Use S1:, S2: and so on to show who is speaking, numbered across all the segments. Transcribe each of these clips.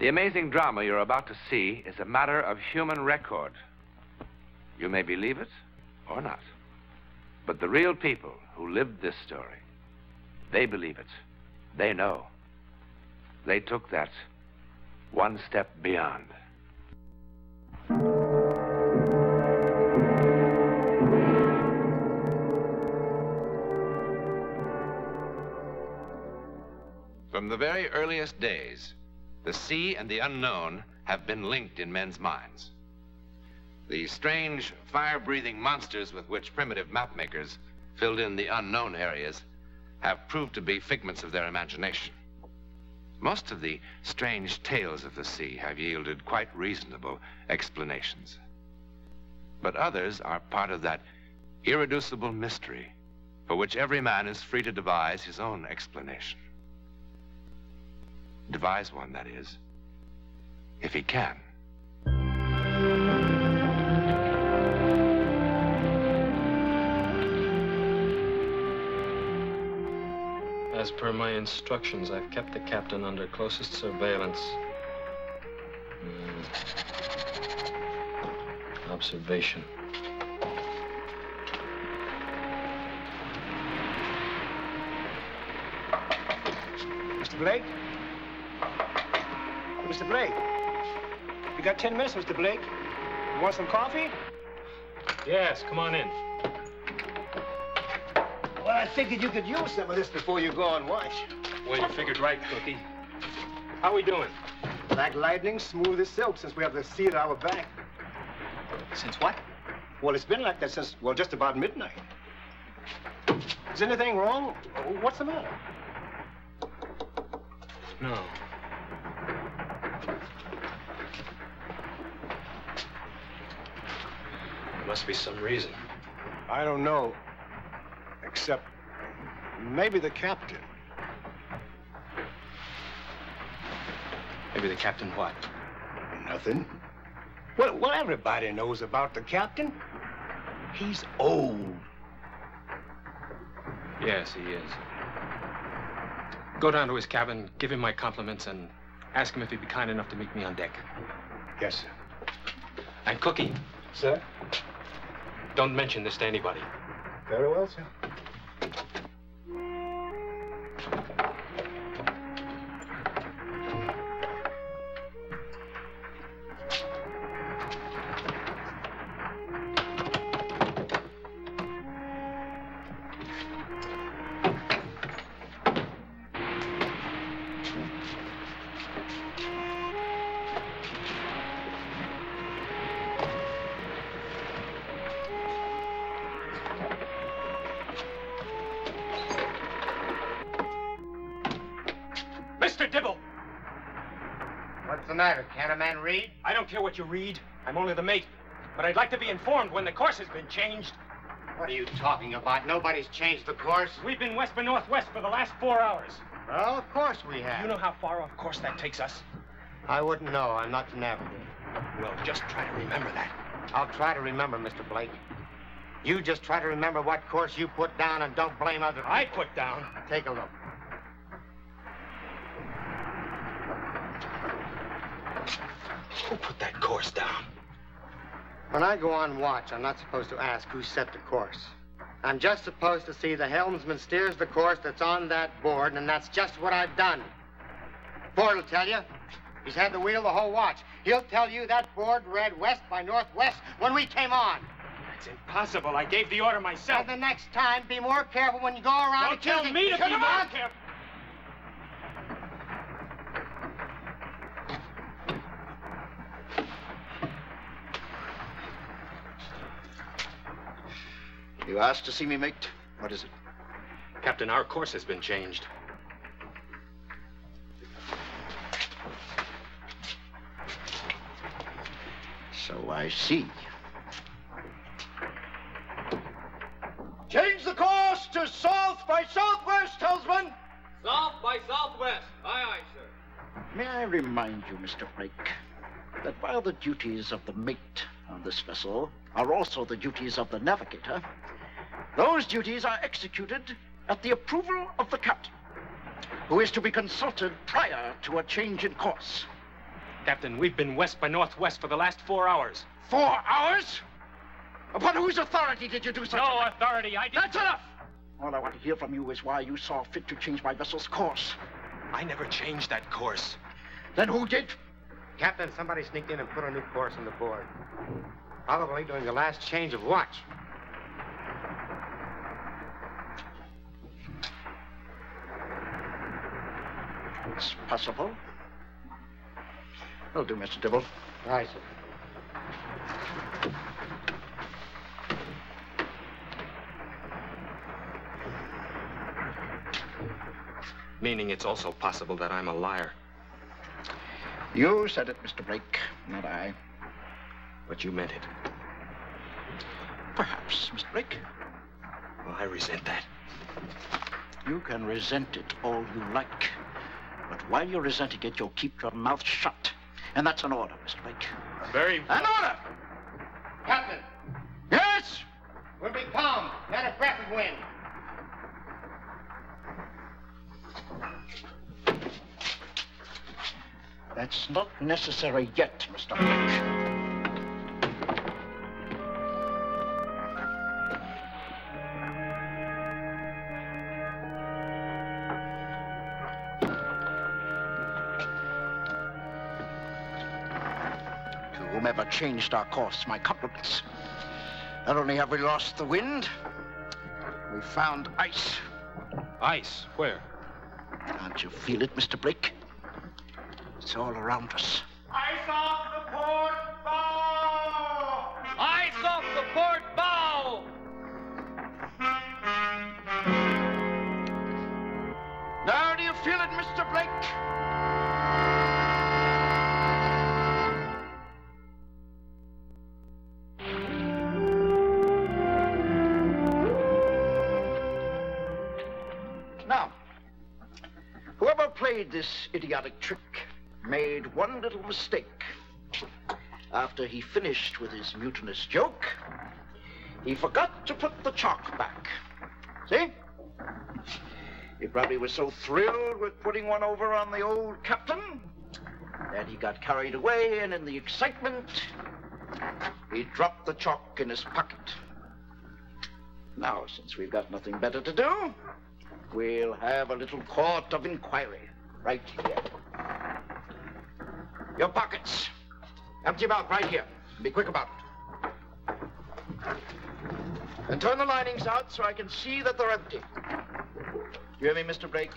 S1: The amazing drama you're about to see is a matter of human record. You may believe it or not. But the real people who lived this story, they believe it. They know. They took that one step beyond. From the very earliest days, the sea and the unknown have been linked in men's minds. The strange, fire-breathing monsters with which primitive mapmakers filled in the unknown areas have proved to be figments of their imagination. Most of the strange tales of the sea have yielded quite reasonable explanations. But others are part of that irreducible mystery for which every man is free to devise his own explanation. Devise one, that is, if he can.
S2: As per my instructions, I've kept the captain under closest surveillance. Observation.
S3: Mr. Blake? Mr. Blake? You got 10 minutes, Mr. Blake? You want some coffee?
S2: Yes, come on in.
S3: Well, I figured you could use some of this before you go on watch.
S2: Well, you figured right, Cookie. How we doing?
S3: Like lightning, smooth as silk since we have the sea at our back.
S2: Since what?
S3: Well, it's been like that since, well, just about midnight. Is anything wrong? What's the matter?
S2: No. There must be some reason.
S3: I don't know. Except maybe the captain.
S2: Maybe the captain what?
S3: Nothing. Well, everybody knows about the captain. He's old.
S2: Yes, he is. Go down to his cabin, give him my compliments, and ask him if he'd be kind enough to meet me on deck.
S3: Yes, sir.
S2: And Cookie.
S3: Sir?
S2: Don't mention this to anybody.
S3: Very well, sir.
S4: Can't a man read?
S2: I don't care what you read. I'm only the mate. But I'd like to be informed when the course has been changed.
S4: What are you talking about? Nobody's changed the course.
S2: We've been west by northwest for the last 4 hours.
S4: Well, of course we have.
S2: You know how far off course that takes us?
S4: I wouldn't know. I'm not the navigator.
S2: Well, just try to remember that.
S4: I'll try to remember, Mr. Blake. You just try to remember what course you put down and don't blame other people.
S2: I put down?
S4: Take a look.
S2: Who put that course down?
S4: When I go on watch, I'm not supposed to ask who set the course. I'm just supposed to see the helmsman steers the course that's on that board, and that's just what I've done. Ford will tell you. He's had the wheel the whole watch. He'll tell you that board read west by northwest when we came on.
S2: That's impossible. I gave the order myself.
S4: And the next time, be more careful when you go around.
S2: Don't tell me to be more careful.
S5: You asked to see me, mate? What is it?
S2: Captain, our course has been changed.
S5: So I see.
S6: Change the course to south by southwest, helmsman.
S7: South by southwest. Aye, aye, sir.
S5: May I remind you, Mr. Blake, that while the duties of the mate on this vessel are also the duties of the navigator, those duties are executed at the approval of the captain, who is to be consulted prior to a change in course.
S2: Captain, we've been west by northwest for the last 4 hours.
S5: 4 hours? Upon whose authority did you do such
S2: No
S5: a...
S2: authority, I didn't...
S5: That's enough! All I want to hear from you is why you saw fit to change my vessel's course.
S2: I never changed that course.
S5: Then who did?
S4: Captain, somebody sneaked in and put a new course on the board. Probably during the last change of watch.
S5: It's possible. Will do, Mr. Dibble.
S4: Aye, sir.
S2: Meaning it's also possible that I'm a liar.
S5: You said it, Mr. Blake, not I.
S2: But you meant it.
S5: Perhaps, Mr. Blake.
S2: Well, I resent that.
S5: You can resent it all you like. But while you're resenting it, you'll keep your mouth shut. And that's an order, Mr. Blake.
S2: Very...
S5: An order!
S4: Captain,
S5: Yes!
S4: we'll be calm. Not a breath of wind.
S5: That's not necessary yet, Mr. Blake. To whomever changed our course, my compliments. Not only have we lost the wind, we found ice.
S2: Ice? Where?
S5: Can't you feel it, Mr. Blake? It's all around us.
S6: Ice off the port bow! Ice off the port bow!
S5: Now, do you feel it, Mr. Blake? Now, whoever played this idiotic trick made one little mistake. After he finished with his mutinous joke, he forgot to put the chalk back. See? He probably was so thrilled with putting one over on the old captain that he got carried away, and in the excitement, he dropped the chalk in his pocket. Now, since we've got nothing better to do, we'll have a little court of inquiry right here. Your pockets. Empty them out right here. Be quick about it. And turn the linings out so I can see that they're empty. You hear me, Mr. Blake?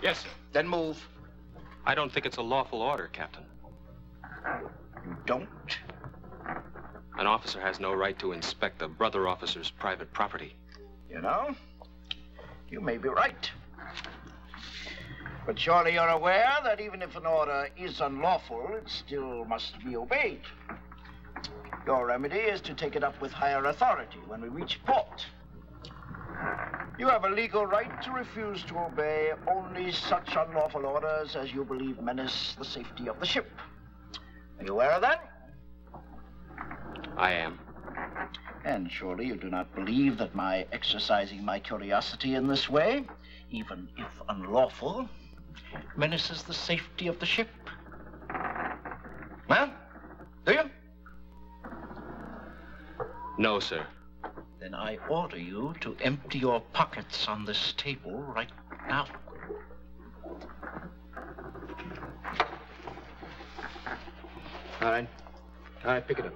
S2: Yes, sir.
S5: Then move.
S2: I don't think it's a lawful order, Captain.
S5: You don't?
S2: An officer has no right to inspect a brother officer's private property.
S5: You know, you may be right. But surely you're aware that even if an order is unlawful, it still must be obeyed. Your remedy is to take it up with higher authority when we reach port. You have a legal right to refuse to obey only such unlawful orders as you believe menace the safety of the ship. Are you aware of that?
S2: I am.
S5: And surely you do not believe that my exercising my curiosity in this way, even if unlawful, menaces the safety of the ship? Well, do you?
S2: No, sir.
S5: Then I order you to empty your pockets on this table right now.
S4: All right. All right, pick it up.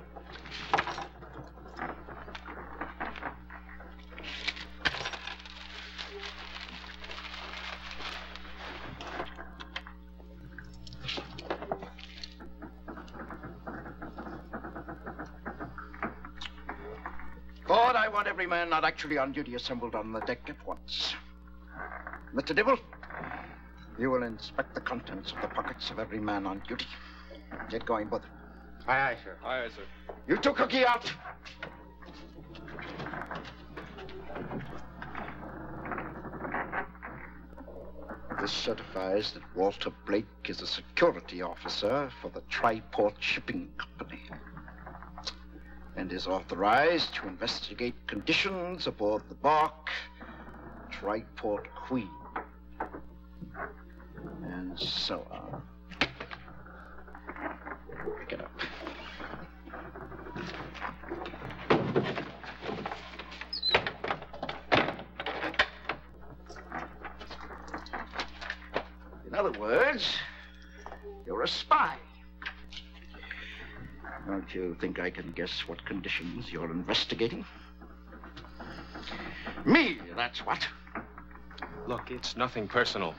S5: Lord, I want every man not actually on duty assembled on the deck at once. Mr. Dibble, you will inspect the contents of the pockets of every man on duty. Get going, brother.
S4: Aye, aye, sir.
S2: Aye, aye, sir.
S5: You two, Cookie, out. This certifies that Walter Blake is a security officer for the Triport Shipping Company and is authorized to investigate conditions aboard the bark Triport Queen, and so on. Get up. In other words, you're a spy. Don't you think I can guess what conditions you're investigating? Me, that's what.
S2: Look, it's nothing personal.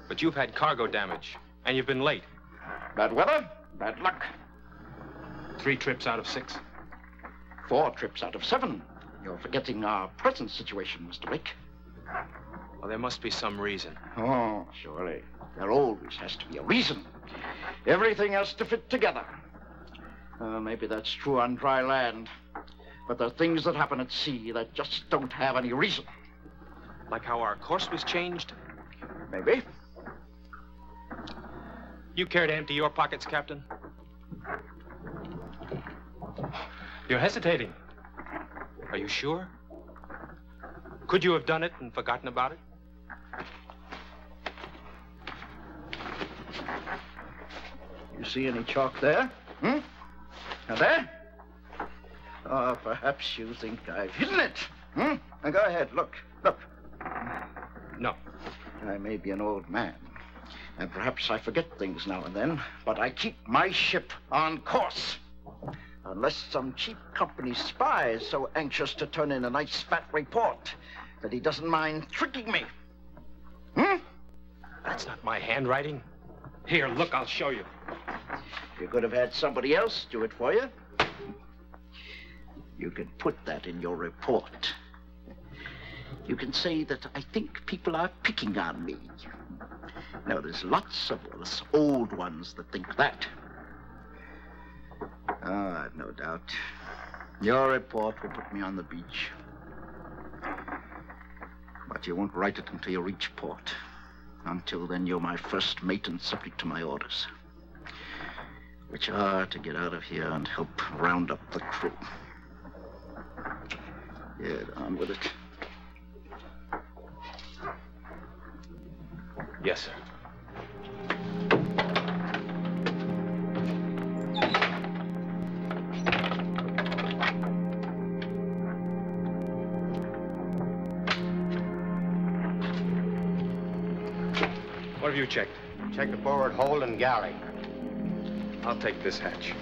S2: But you've had cargo damage, and you've been late.
S5: Bad weather, bad luck.
S2: 3 trips out of 6.
S5: 4 trips out of 7. You're forgetting our present situation, Mr. Blake.
S2: Well, there must be some reason.
S5: Oh, surely. There always has to be a reason. Everything has to fit together. Maybe that's true on dry land. But there are things that happen at sea that just don't have any reason.
S2: Like how our course was changed?
S5: Maybe.
S2: You care to empty your pockets, Captain? You're hesitating. Are you sure? Could you have done it and forgotten about it?
S5: You see any chalk there? And there? Oh, perhaps you think I've hidden it. Now go ahead, look.
S2: No.
S5: I may be an old man, and perhaps I forget things now and then, but I keep my ship on course. Unless some cheap company spy is so anxious to turn in a nice fat report that he doesn't mind tricking me.
S2: That's not my handwriting. Here, look, I'll show you.
S5: You could have had somebody else do it for you. You can put that in your report. You can say that I think people are picking on me. Now, there's lots of us old ones that think that. Oh, I've no doubt. Your report will put me on the beach. But you won't write it until you reach port. Until then, you're my first mate and subject to my orders, which are to get out of here and help round up the crew. Get on with it.
S2: Yes, sir. What have you checked?
S4: Check the forward hold and galley.
S2: I'll take this hatch.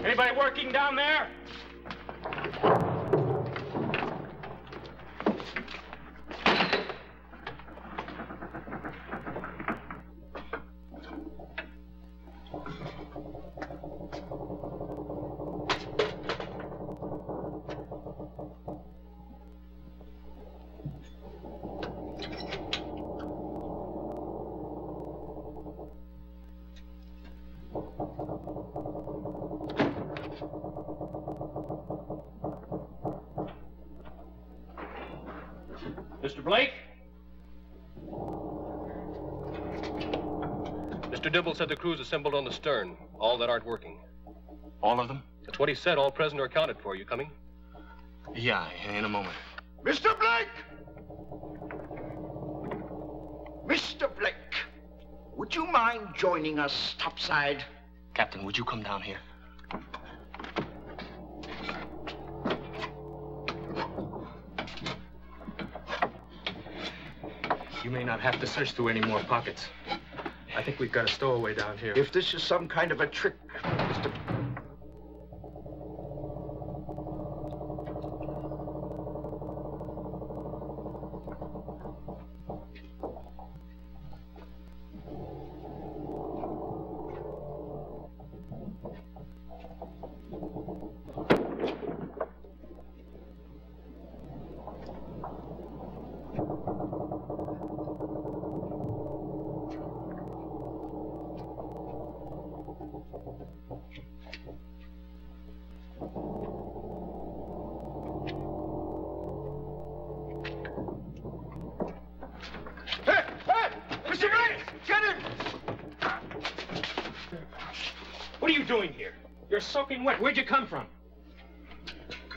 S2: Anybody working down there? Mr. Blake?
S8: Mr. Dibble said the crew's assembled on the stern, all that aren't working.
S2: All of them?
S8: That's what he said, all present or accounted for. You coming?
S2: Yeah, in a moment.
S5: Mr. Blake! Mr. Blake, would you mind joining us topside?
S2: Captain, would you come down here? You may not have to search through any more pockets. I think we've got a stowaway down here.
S5: If this is some kind of a trick, Mr.
S2: What are you doing here? You're soaking wet. Where'd you come from?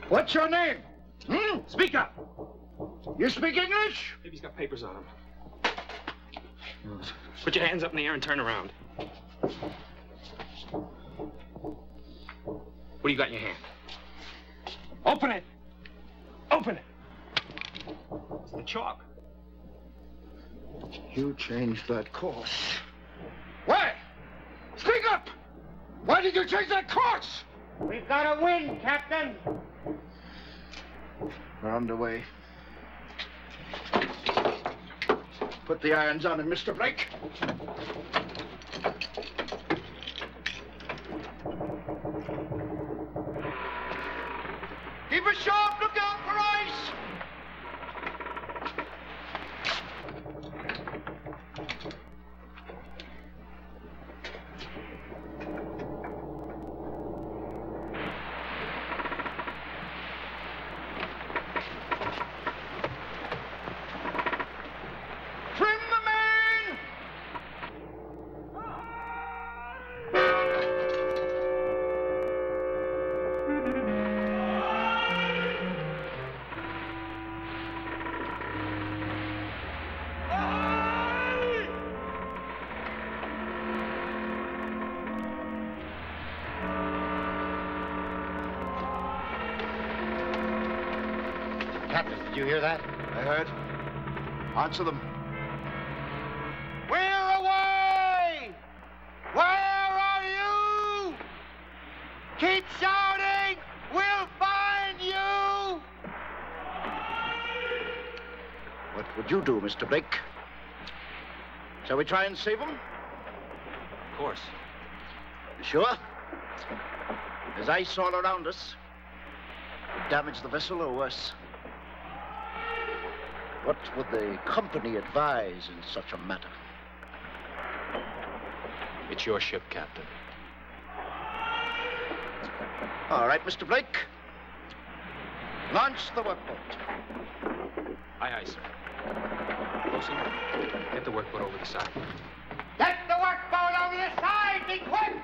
S5: What's your name?
S2: Speak up.
S5: You speak English?
S2: Maybe he's got papers on him. moves. Put your hands up in the air and turn around. What do you got in your hand? Open it! Open it! It's the chalk.
S5: You changed that course. Why? Speak up! Why did you change that course?
S4: We've got a wind, Captain.
S5: We're underway. Put the irons on him, Mr. Blake. Keep a sharp lookout for ice! Trim the main!
S4: Captain, did you hear that?
S5: I heard. Answer them.
S4: We're away! Where are you? Keep shouting! We'll find you!
S5: What would you do, Mr. Blake? Shall we try and save them?
S2: Of course.
S5: You sure? There's ice all around us. Could damage the vessel or worse. What would the company advise in such a matter?
S2: It's your ship, Captain.
S5: All right, Mr. Blake. Launch the workboat.
S2: Aye, aye, sir. Wilson, get the workboat over the side.
S4: Get the workboat over the side! Be quick!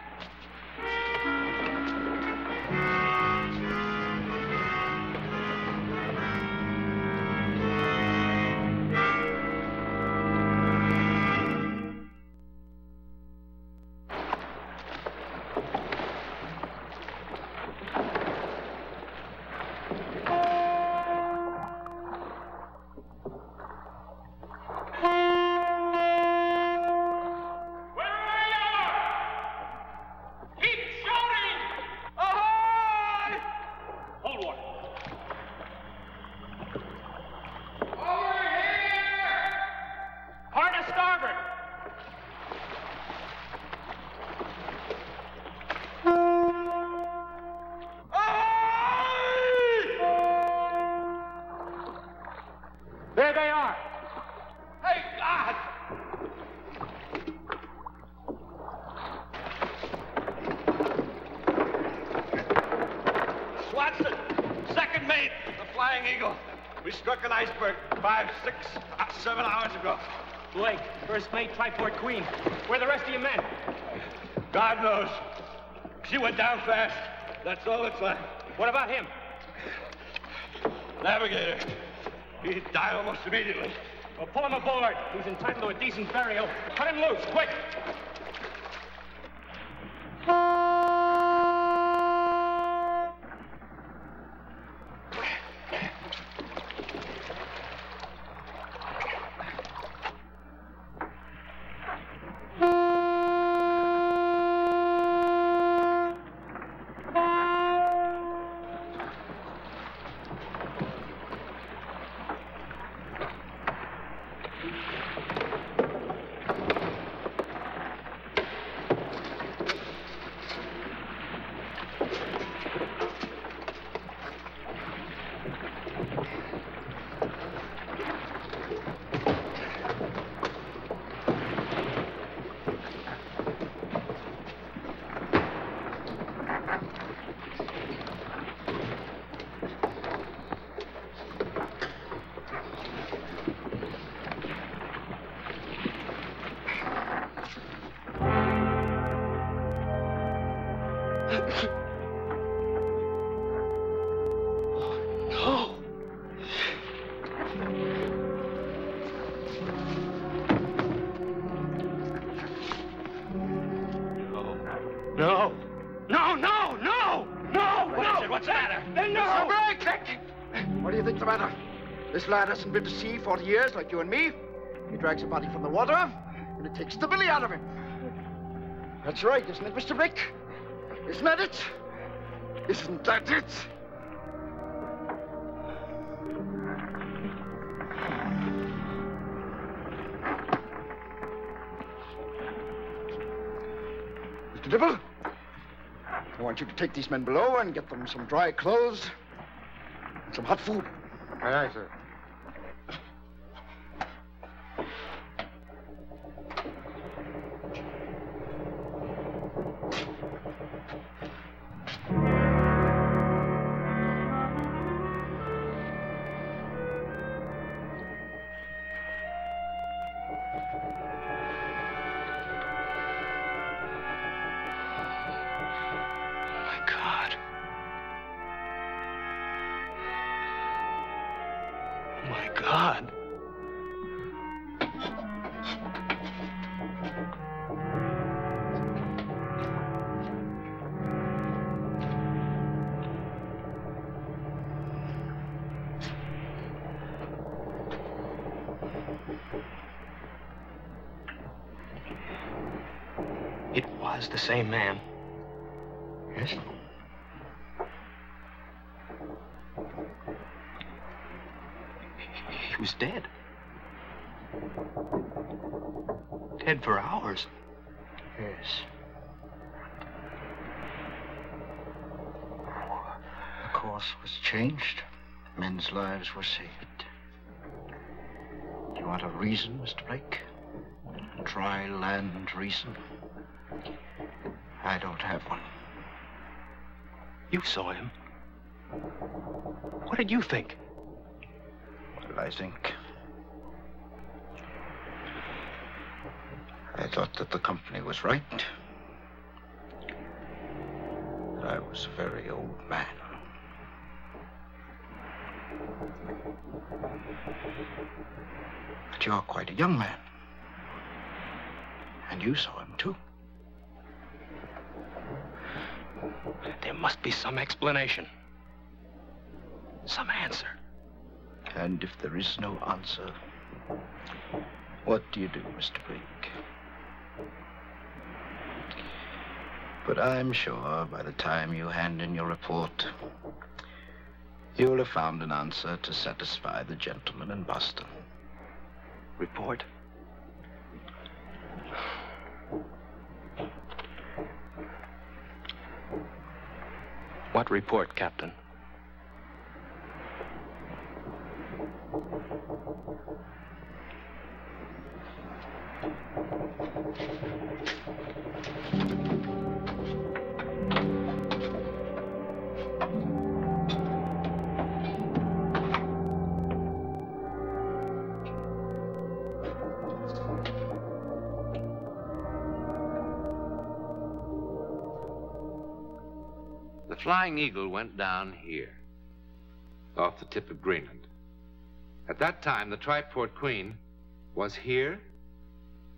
S4: There they are.
S6: Thank God! Swanson, second mate, the Flying Eagle. We struck an iceberg 5, 6, 7 hours ago.
S2: Blake, first mate, Triport Queen. Where are the rest of your men?
S6: God knows. She went down fast. That's all it's like.
S2: What about him?
S6: Navigator. He died almost immediately.
S2: Well, pull him aboard. He's entitled to a decent burial. Cut him loose, quick.
S6: What's the matter?
S5: No! Break! What do you think's the matter? This lad hasn't been to sea 40 years like you and me. He drags a body from the water, and it takes the billy out of him. That's right, isn't it, Mr. Blake? Isn't that it? Isn't that it? Mr. Dibble, I want you to take these men below and get them some dry clothes and some hot food.
S4: Aye, aye, sir.
S2: God. It was the same man.
S5: Yes?
S2: He was dead. Dead for hours.
S5: Yes. The course was changed. Men's lives were saved. Do you want a reason, Mr. Blake? A dry land reason? I don't have one.
S2: You saw him. What did you think?
S5: What did I think? I thought that the company was right. That I was a very old man. But you're quite a young man. And you saw him, too.
S2: There must be some explanation. Some answer.
S5: And if there is no answer, what do you do, Mr. Blake? But I'm sure by the time you hand in your report, you'll have found an answer to satisfy the gentleman in Boston.
S2: Report? What report, Captain?
S1: The Flying Eagle went down here, off the tip of Greenland. At that time, the Triport Queen was here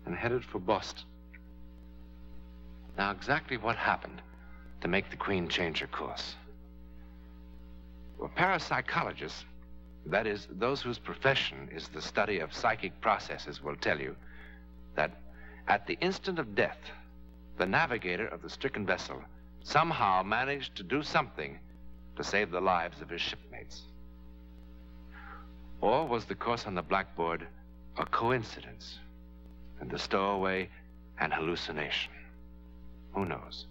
S1: and headed for Boston. Now, exactly what happened to make the Queen change her course? Well, parapsychologists, that is, those whose profession is the study of psychic processes, will tell you that at the instant of death, the navigator of the stricken vessel somehow managed to do something to save the lives of his shipmates. Or was the course on the blackboard a coincidence and the stowaway an hallucination? Who knows?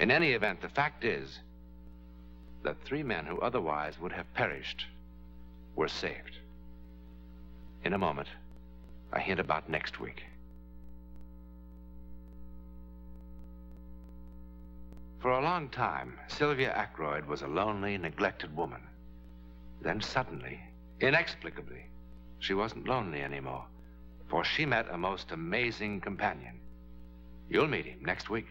S1: In any event, the fact is that 3 men who otherwise would have perished were saved. In a moment, a hint about next week. For a long time, Sylvia Ackroyd was a lonely, neglected woman. Then suddenly, inexplicably, she wasn't lonely anymore, for she met a most amazing companion. You'll meet him next week.